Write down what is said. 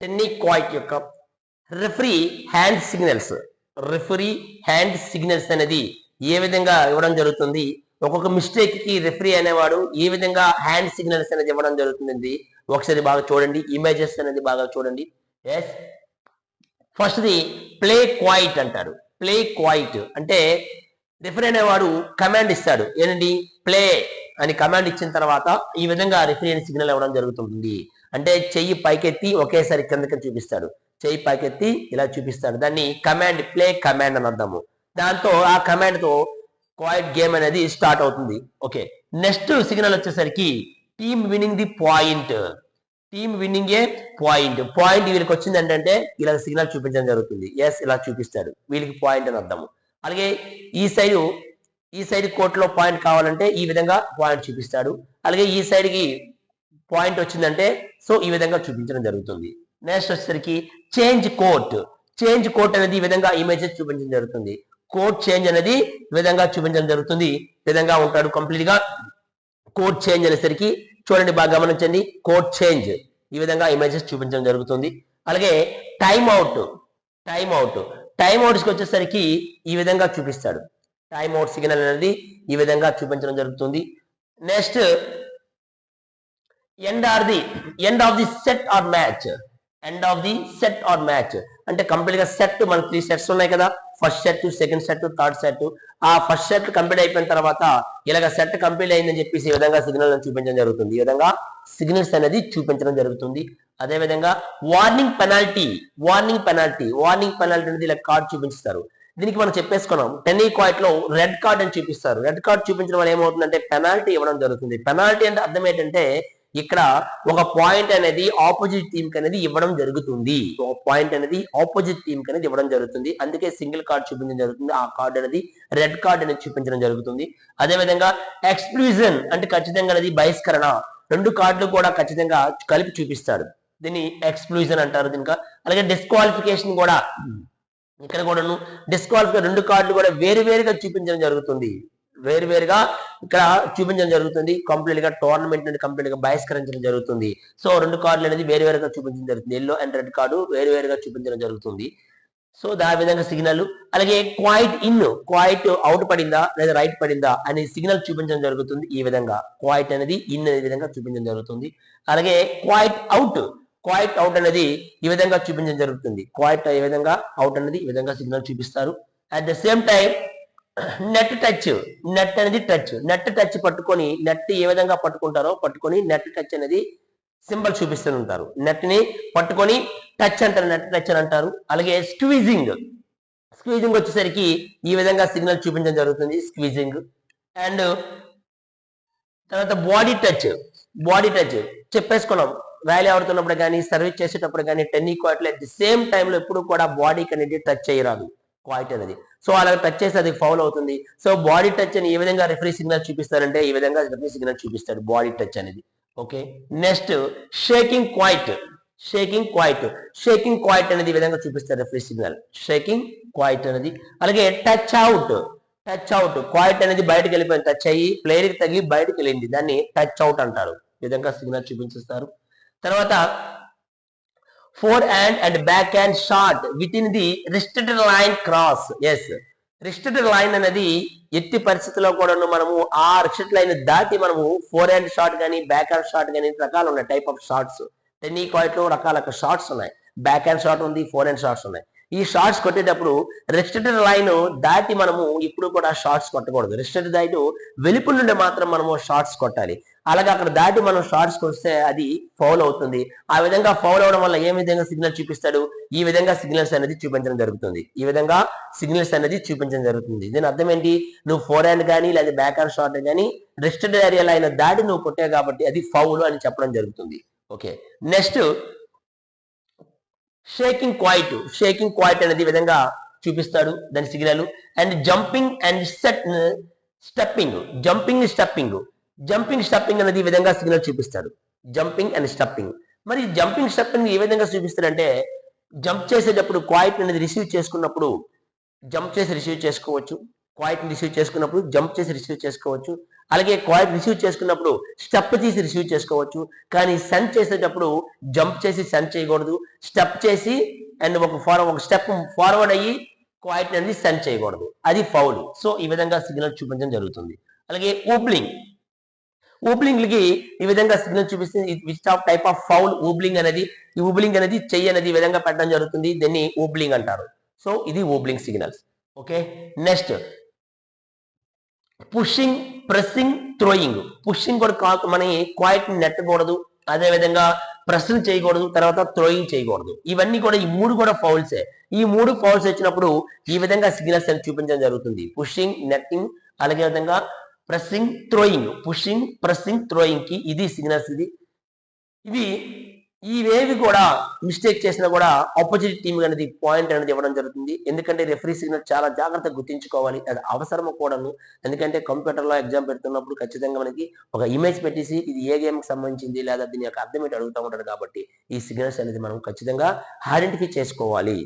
టెన్నీ quiet యొక్క referee hand signals referee hand signals అనేది ఏ విధంగా ఇవ్వడం జరుగుతుంది, ఒక్కొక్క మిస్టేక్ కి రిఫరీ అనేవాడు ఏ విధంగా హ్యాండ్ సిగ్నల్స్ అనేది ఇవ్వడం జరుగుతుంది ఒకసారి బాగా చూడండి. ఇమేజెస్ అనేది బాగా చూడండి. ఎస్, ఫస్ట్ది ప్లే క్వైట్ అంటారు. ప్లే క్వైట్ అంటే రిఫరీ అనేవాడు కమాండ్ ఇస్తాడు. ఏంటండి, ప్లే అని కమాండ్ ఇచ్చిన తర్వాత ఈ విధంగా రిఫరీ అని సిగ్నల్ ఇవ్వడం జరుగుతుంది. అంటే చెయ్యి పైకెత్తి ఒకేసారి కిందకి చూపిస్తాడు, చెయ్యి పైకెత్తి ఇలా చూపిస్తాడు. దాన్ని కమాండ్, ప్లే కమాండ్ అని అర్థము. దాంతో ఆ కమాండ్ తో క్వైట్ గేమ్ అనేది స్టార్ట్ అవుతుంది. ఓకే, నెక్స్ట్ సిగ్నల్ వచ్చేసరికి team winnowing the point. Team winnowing A point. Point వీళ్ళకి వచ్చింది ఏంటంటే ఇలా సిగ్నల్ చూపించడం జరుగుతుంది. ఎస్, ఇలా చూపిస్తాడు, వీళ్ళకి పాయింట్ అని అర్థము. అలాగే ఈ సైడ్ కోర్టులో పాయింట్ కావాలంటే ఈ విధంగా పాయింట్ చూపిస్తాడు. అలాగే ఈ సైడ్ కి పాయింట్ వచ్చిందంటే సో ఈ విధంగా చూపించడం జరుగుతుంది. నెక్స్ట్ వచ్చేసరికి చేంజ్ కోర్ట్. చేంజ్ కోర్ట్ అనేది ఈ విధంగా ఇమేజెస్ చూపించడం జరుగుతుంది. కోర్ట్ చేంజ్ అనేది ఈ విధంగా చూపించడం జరుగుతుంది. ఈ విధంగా ఉంటాడు కంప్లీట్ గా. కోర్ట్ చేంజ్ అనేసరికి చూడండి, బాగా గమనించండి. కోర్ట్ చేంజ్ ఈ విధంగా ఇమేజెస్ చూపించడం జరుగుతుంది. అలాగే time out. Time out time outs కి వచ్చేసరికి ఈ విధంగా చూపిస్తాడు. టైమ్ అవుట్ సిగ్నల్ అనేది ఈ విధంగా చూపించడం జరుగుతుంది. Next end of the set or match. End of the set or match అంటే కంప్లీట్ గా సెట్, మనకు 3 సెట్స్ ఉన్నాయి కదా, first set, second set, third set. ఆ ఫస్ట్ సెట్ కంప్లీట్ అయిపోయిన తర్వాత ఇలాగ సెట్ కంప్లీట్ అయిందని చెప్పేసి ఈ విధంగా సిగ్నల్ చూపించడం జరుగుతుంది. ఈ విధంగా సిగ్నల్స్ అనేది చూపించడం జరుగుతుంది. అదే విధంగా వార్నింగ్ పెనాల్టీ. వార్నింగ్ పెనాల్టీ అనేది ఇలా కార్డ్ చూపిస్తారు. దీనికి మనం చెప్పేసుకున్నాం, టెన్నీ క్వాయిట్ లో రెడ్ కార్డ్ అని చూపిస్తారు. రెడ్ కార్డ్ చూపించడం వల్ల ఏమవుతుందంటే పెనాల్టీ ఇవ్వడం జరుగుతుంది. పెనాల్టీ అంటే అర్థం ఏంటంటే ఇక్కడ ఒక పాయింట్ అనేది ఆపోజిట్ టీమ్ కి అనేది ఇవ్వడం జరుగుతుంది. ఒక పాయింట్ అనేది ఆపోజిట్ టీమ్ కి అనేది ఇవ్వడం జరుగుతుంది. అందుకే సింగిల్ కార్డ్ చూపించడం జరుగుతుంది. ఆ కార్డ్ అనేది రెడ్ కార్డ్ అనేది చూపించడం జరుగుతుంది. అదే విధంగా ఎక్స్క్లూజన్ అంటే ఖచ్చితంగా అనేది బహిష్కరణ. 2 కార్డులు కూడా ఖచ్చితంగా కలిపి చూపిస్తాడు. దీన్ని ఎక్స్క్లూజన్ అంటారు దీనికి. అలాగే డిస్క్వాలిఫికేషన్ కూడా, ఇక్కడ కూడాను డిస్క్వాలిఫికేషన్ 2 కార్డులు కూడా వేరువేరుగా చూపించడం జరుగుతుంది. వేరువేరుగా ఇక్కడ చూపించడం జరుగుతుంది. కంప్లీట్ గా టోర్నమెంట్ నుండి కంప్లీట్ గా బహిష్కరించడం జరుగుతుంది. సో 2 కార్డులు అనేది వేరువేరుగా చూపించడం జరుగుతుంది. ఎల్లో అండ్ రెడ్ కార్డు వేరువేరుగా చూపించడం జరుగుతుంది. సో దాని విధంగా సిగ్నల్. అలాగే క్వైట్ ఇన్, క్వైట్ అవుట్ పడిందా లేదా రైట్ పడిందా అనే సిగ్నల్ చూపించడం జరుగుతుంది. ఈ విధంగా క్వైట్ అనేది ఇన్ అనే విధంగా చూపించడం జరుగుతుంది. అలాగే క్వైట్ అవుట్ అనేది ఈ విధంగా చూపించడం జరుగుతుంది. క్వైట్ ఈ విధంగా అవుట్ అనేది ఈ విధంగా సిగ్నల్ చూపిస్తారు. At the same time net touch. Net అనేది టచ్ పట్టుకొని, నెట్ ఏ విధంగా పట్టుకొని నెట్ టచ్ అనేది సింబల్ చూపిస్తూ ఉంటారు. నెట్ ని పట్టుకొని టచ్ అంటారు, నెట్ టచ్ అని అంటారు. అలాగే స్క్వీజింగ్ వచ్చేసరికి ఈ విధంగా సిగ్నల్ చూపించడం జరుగుతుంది. స్క్వీజింగ్. అండ్ తర్వాత బాడీ టచ్ చెప్పేసుకున్నాం. ర్యాలీ ఆడుతున్నప్పుడు కానీ, సర్వీస్ చేసేటప్పుడు కానీ, టెన్నీ క్వాయిట్ లో అట్ ది సేమ్ టైంలో ఎప్పుడు కూడా బాడీకి అనేది టచ్ చేయరాదు క్వాయిట్ అనేది. సో అలా టచ్ చేస్తే అది ఫౌల్ అవుతుంది. సో బాడీ టచ్ అని ఏ విధంగా రిఫరీ సిగ్నల్ చూపిస్తారంటే ఈ విధంగా రిఫరీ సిగ్నల్ చూపిస్తాడు, బాడీ టచ్ అనేది. ఓకే, నెక్స్ట్ షేకింగ్ క్వాయిట్ అనేది ఈ విధంగా చూపిస్తారు రిఫరీ సిగ్నల్. షేకింగ్ క్వాయిట్ అనేది. అలాగే టచ్ అవుట్ క్వాయిట్ అనేది బయటకు వెళ్ళిపోయింది, టచ్ అయ్యి ప్లేయర్ కి తగిలి బయటకు వెళ్ళింది, దాన్ని టచ్ అవుట్ అంటారు. ఈ విధంగా సిగ్నల్ చూపించేస్తారు. తర్వాత forehand and backhand shot within the restricted line cross. Yes, restricted line అనేది ఎట్టి పరిస్థితుల్లో కూడా మనము ఆ రిస్ట్రిక్ట్ లైన్ దాటి మనము ఫోర్ హ్యాండ్ షాట్ కానీ బ్యాక్ హ్యాండ్ షాట్ కానీ రకాలు ఉన్నాయి, టైప్ ఆఫ్ షాట్స్. టెన్నీ క్వాయిట్ లో రకాల షాట్స్ ఉన్నాయి. బ్యాక్ హ్యాండ్ షాట్ ఉంది, ఫోర్ హ్యాండ్ షాట్స్ ఉన్నాయి. ఈ షాట్స్ కొట్టేటప్పుడు రిస్ట్రిక్టెడ్ లైన్ దాటి మనము ఇప్పుడు కూడా షాట్స్ కొట్టకూడదు. రిస్ట్రిక్టెడ్ లైన్ వెలుపల నుండి మాత్రం మనము షాట్స్ కొట్టాలి. అలాగే అక్కడ దాటి మనం షాట్స్ కొస్తే అది ఫౌల్ అవుతుంది. ఆ విధంగా ఫౌల్ అవడం వల్ల ఏ విధంగా సిగ్నల్ చూపిస్తాడు, ఈ విధంగా సిగ్నల్స్ అనేది చూపించడం జరుగుతుంది. ఈ విధంగా సిగ్నల్స్ అనేది చూపించడం జరుగుతుంది. దీని అర్థం ఏంటి, నువ్వు ఫోర్ హ్యాండ్ కానీ లేదా బ్యాక్ హ్యాండ్ షాట్ కానీ రిస్ట్రిక్టెడ్ ఏరియా లైన్ దాటి నువ్వు కొట్టావు కాబట్టి అది ఫౌల్ అని చెప్పడం జరుగుతుంది. ఓకే, నెక్స్ట్ షేకింగ్ క్వాయిట్ అనేది ఈ విధంగా చూపిస్తాడు దాని signal. And jumping and stepping అనేది ఈ విధంగా సిగ్నల్ చూపిస్తాడు. Jumping and stepping. మరి జంపింగ్ స్టెప్పింగ్ ఏ విధంగా చూపిస్తాడంటే జంప్ చేసేటప్పుడు క్వాయిట్ అనేది రిసీవ్ చేసుకున్నప్పుడు జంప్ చేసి రిసీవ్ చేసుకోవచ్చు. క్వాయిట్ రిసీవ్ చేసుకున్నప్పుడు జంప్ చేసి రిసీవ్ చేసుకోవచ్చు. అలాగే క్వైట్ రిసీవ్ చేసుకున్నప్పుడు స్టెప్ తీసి రిసీవ్ చేసుకోవచ్చు, కానీ సెండ్ చేసేటప్పుడు జంప్ చేసి సెండ్ చేయకూడదు. స్టెప్ చేసి అండ్ ఒక స్టెప్ ఫార్వర్డ్ అయ్యి క్వైట్ అనేది సెండ్ చేయకూడదు, అది ఫౌల్. సో ఈ విధంగా సిగ్నల్ చూపించడం జరుగుతుంది. అలాగే ఊబ్లింగ్లకి ఈ విధంగా సిగ్నల్ చూపిస్తే which of type of foul wobbling అనేది, ఈ ఊబ్లింగ్ అనేది చెయ్యి అనేది ఈ విధంగా పెట్టడం జరుగుతుంది, దీన్ని ఊబ్లింగ్ అంటారు. సో ఇది wobbling signals. Okay, next pushing, pressing, throwing. Pushing కూడా మన క్వైట్ నెట్టకూడదు, అదేవిధంగా ప్రెస్సింగ్ చేయకూడదు, తర్వాత థ్రోయింగ్ చేయకూడదు. ఇవన్నీ కూడా ఈ మూడు కూడా ఫౌల్సే. ఈ మూడు ఫౌల్స్ వచ్చినప్పుడు ఈ విధంగా సిగ్నల్స్ అని చూపించడం జరుగుతుంది. పుషింగ్, నెట్టింగ్, అలాగే విధంగా pressing, throwing. Pushing, pressing, throwing కి ఇది సిగ్నల్స్. ఇవి ఇవేవి కూడా మిస్టేక్ చేసినా కూడా ఆపోజిట్ టీమ్ అనేది పాయింట్ అనేది ఇవ్వడం జరుగుతుంది. ఎందుకంటే రెఫరీ సిగ్నల్ చాలా జాగ్రత్తగా గుర్తించుకోవాలి, అది అవసరము కూడాను. ఎందుకంటే కంప్యూటర్ లో ఎగ్జామ్ పెడుతున్నప్పుడు ఖచ్చితంగా మనకి ఒక ఇమేజ్ పెట్టేసి ఇది ఏ గేమ్ కి సంబంధించింది లేదా దీని యొక్క అర్థం ఏంటి అడుగుతూ ఉంటారు. కాబట్టి ఈ సిగ్నల్స్ అనేది మనం ఖచ్చితంగా ఐడెంటిఫై చేసుకోవాలి.